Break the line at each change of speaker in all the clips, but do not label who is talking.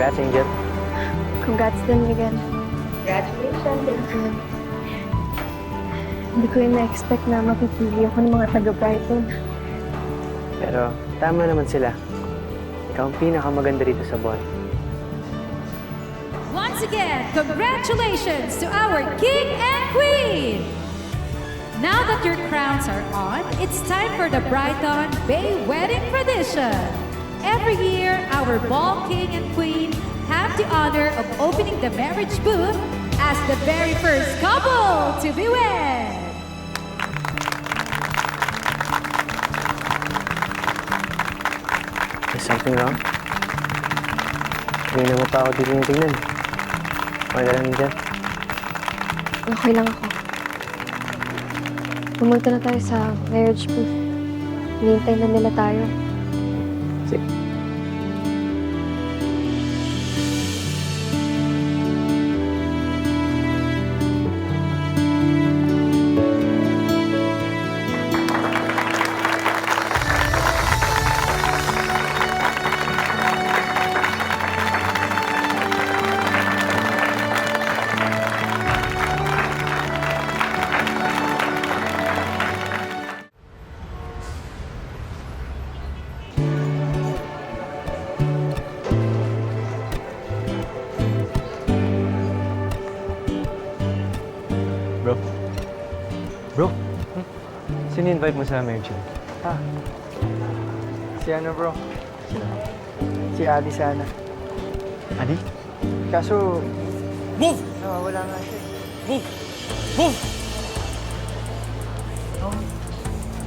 Congrats, Angel.
Congrats din, Miguel.
Congratulations.
Thank you. Hindi ko yung na-expect na mapipili ako ng mga taga-Brighton.
Pero tama naman sila. Ikaw ang pinakamaganda rito sa ball.
Once again, congratulations to our King and Queen! Now that your crowns are on, it's time for the Brighton Bay Wedding Tradition. Every year, our ball king and queen have the honor of opening the marriage booth as the very first couple to be wed.
Is something wrong? Kanina mo pa ako tingnan. Okay ka lang, Angel?
Okay lang ako. Pumunta na tayo sa marriage booth. Hinihintay na nila tayo.
Sige. Bro. Bro. Sino invite mo sa marriage?
Si ano bro?
Sino?
Si Ali sana.
Adi?
Kaso,
Move!
nawawala nga siya.
Move! Move!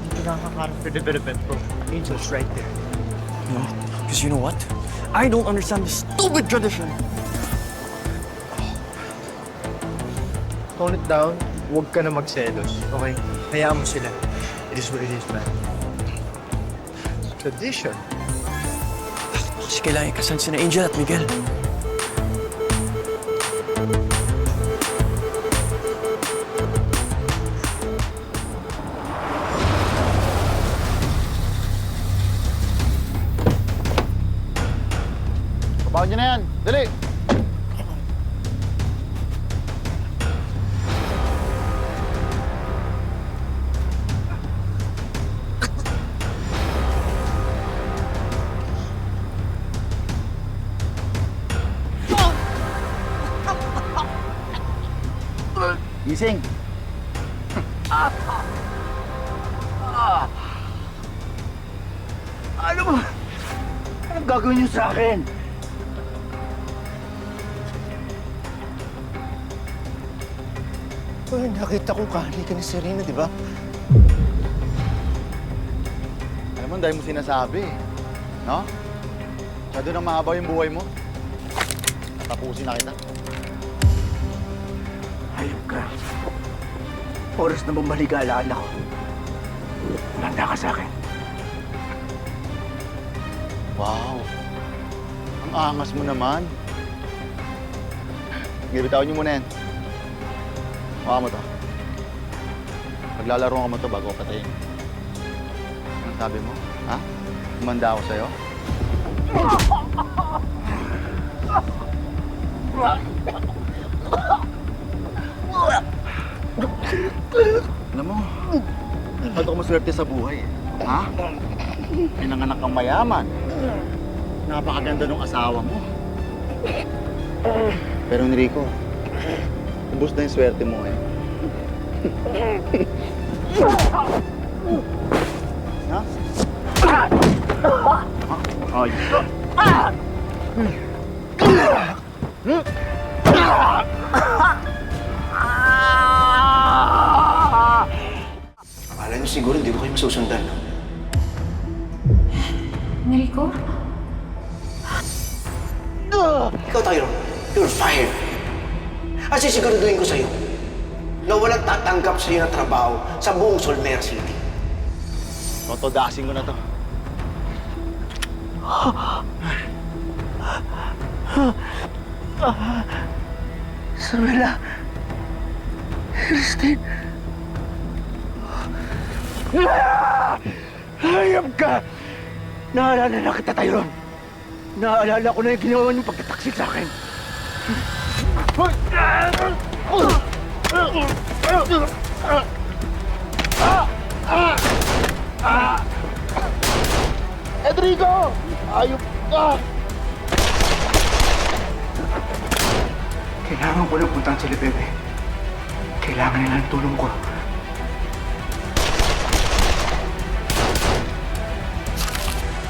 Hindi nakakakarap for development bro. Angel's right there.
No, because you know what? I don't understand this stupid tradition.
Tone it down. Huwag ka na magselos. Okay? Hayaan mo sila. It is what it is, man. Tradition.
Kasi kailangan ikasal si na Angel at Miguel.
Bawa niyo na yan. Dali! Gising!
Ano ba? Anong gagawin niyo sa akin?
Well, nakita ko kahali ka ni Serena, di ba? Alam mo, dahil mo sinasabi. No? Masyado nang mahaba yung buhay mo. Tapusin na kita.
Hayop ka. Oras na bumalik-alaan ako. Manda ka sa akin.
Wow! Ang angas mo naman. Sige, bitawan niyo muna yan. Mukha mo to. Maglalaro ka mo to bago ko patayin. Anong sabi mo? Ha? Kumanda ako sa'yo? Alam mo, masyado ko maswerte sa buhay. Ha? Pinanganak kang mayaman. Napakaganda ng asawa mo. Pero Enrico, ubos na yung swerte mo ngayon. Ha? Ay.
Akala niyo siguro hindi ko kayo masusundan, no?
Enrico?
Ikaw, Tyrone, you're fired. At sisiguraduhin ko sa'yo na walang tatanggap sa'yo na trabaho sa buong Solmera City.
Totodasin ko na to.
Isabela! Christine! Hayop ka! Naalala na kita, Tyrone! Naaalala ko na yung ginawa niyong pagtataksil sa akin. Enrico! Ayop ka! Kailangan ko lang puntahan sila, Bebe. Kailangan nila ng tulong ko.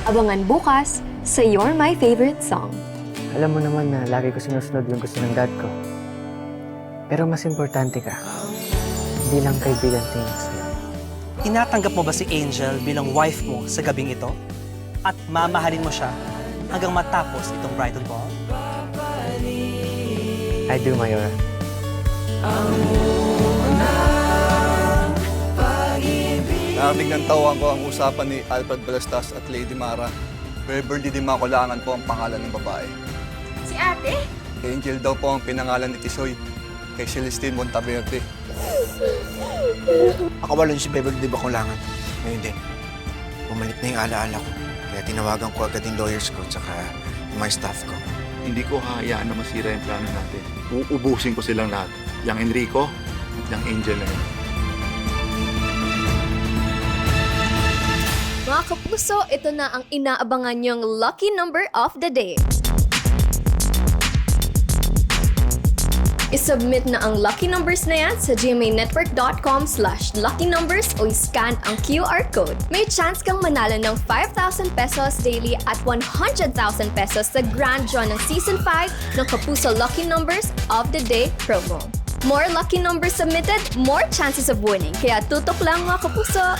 Abangan bukas sa You're My Favorite Song.
Alam mo naman na lagi ko sinusunod yung gusto ng dad ko. Pero mas importante ka. Hindi lang kaibigan tingin sa'yo.
Tinatanggap mo ba si Angel bilang wife mo sa gabing ito? At mamahalin mo siya hanggang matapos itong bridal ball?
I do, Mayora.
Narinig ng tawang ko ang usapan ni Alfred Balastas at Lady Mara. Beverly Di Maculangan po ang pangalan ng babae.
Si ate?
Angel daw po ang pinangalan ni Tisoy kay Celestine Montaverde.
Akawalan si Beverly Di Baculangan. Ngayon din, bumalik na yung alaala ko. Kaya tinawagan ko agad yung lawyers ko at saka yung mga staff ko.
Hindi ko hayaan na masira yung plano natin. Uubusin ko silang lahat. Yang Enrico at yang Angel na yun.
Mga kapuso, ito na ang inaabangan niyong lucky number of the day. I-submit na ang lucky numbers na yan sa gmanetwork.com/luckynumbers o i-scan ang QR code. May chance kang manalo ng 5,000 pesos daily at 100,000 pesos sa grand draw ng Season 5 ng Kapuso Lucky Numbers of the Day promo. More lucky numbers submitted, more chances of winning. Kaya tutok lang mga kapuso!